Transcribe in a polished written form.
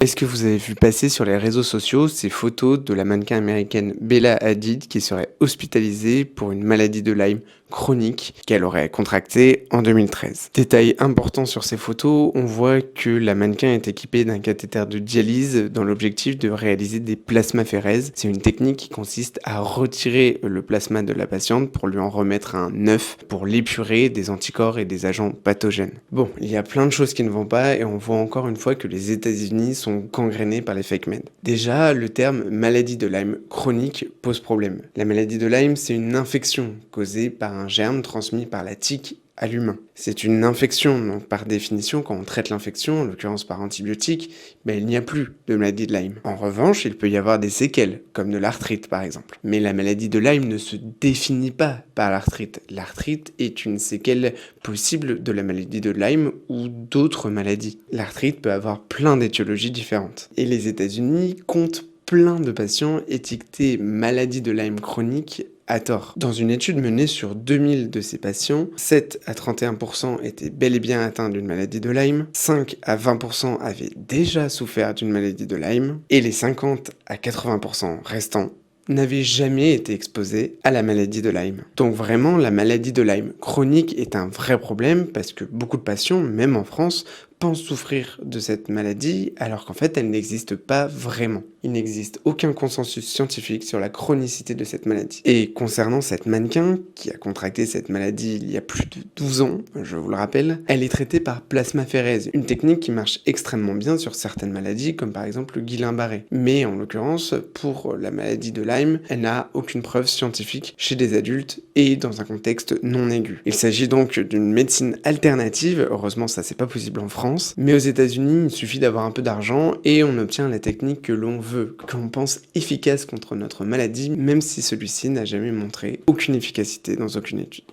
Est-ce que vous avez vu passer sur les réseaux sociaux ces photos de la mannequin américaine Bella Hadid qui serait hospitalisée pour une maladie de Lyme chronique qu'elle aurait contractée en 2013? Détail important sur ces photos, on voit que la mannequin est équipée d'un cathéter de dialyse dans l'objectif de réaliser des plasmaphérèses. C'est une technique qui consiste à retirer le plasma de la patiente pour lui en remettre un neuf, pour l'épurer des anticorps et des agents pathogènes. Bon, il y a plein de choses qui ne vont pas et on voit encore une fois que les États-Unis sont gangrénés par les fake meds. Déjà, le terme maladie de Lyme chronique pose problème. La maladie de Lyme, c'est une infection causée par un germe transmis par la tique à l'humain. C'est une infection, donc par définition, quand on traite l'infection, en l'occurrence par antibiotiques, il n'y a plus de maladie de Lyme. En revanche, il peut y avoir des séquelles, comme de l'arthrite par exemple. Mais la maladie de Lyme ne se définit pas par l'arthrite. L'arthrite est une séquelle possible de la maladie de Lyme ou d'autres maladies. L'arthrite peut avoir plein d'étiologies différentes. Et les États-Unis comptent plein de patients étiquetés maladie de Lyme chronique à tort. Dans une étude menée sur 2000 de ces patients, 7 à 31% étaient bel et bien atteints d'une maladie de Lyme, 5 à 20% avaient déjà souffert d'une maladie de Lyme, et les 50 à 80% restants n'avaient jamais été exposés à la maladie de Lyme. Donc vraiment, la maladie de Lyme chronique est un vrai problème parce que beaucoup de patients, même en France, pensent souffrir de cette maladie alors qu'en fait elle n'existe pas vraiment. Il n'existe aucun consensus scientifique sur la chronicité de cette maladie. Et concernant cette mannequin qui a contracté cette maladie il y a plus de 12 ans, je vous le rappelle, elle est traitée par plasmaphérèse, une technique qui marche extrêmement bien sur certaines maladies comme par exemple le Guillain-Barré. Mais en l'occurrence, pour la maladie de Lyme, elle n'a aucune preuve scientifique chez des adultes et dans un contexte non aigu. Il s'agit donc d'une médecine alternative, heureusement ça c'est pas possible en France, mais aux États-Unis, il suffit d'avoir un peu d'argent et on obtient la technique que l'on veut, que l'on pense efficace contre notre maladie, même si celui-ci n'a jamais montré aucune efficacité dans aucune étude.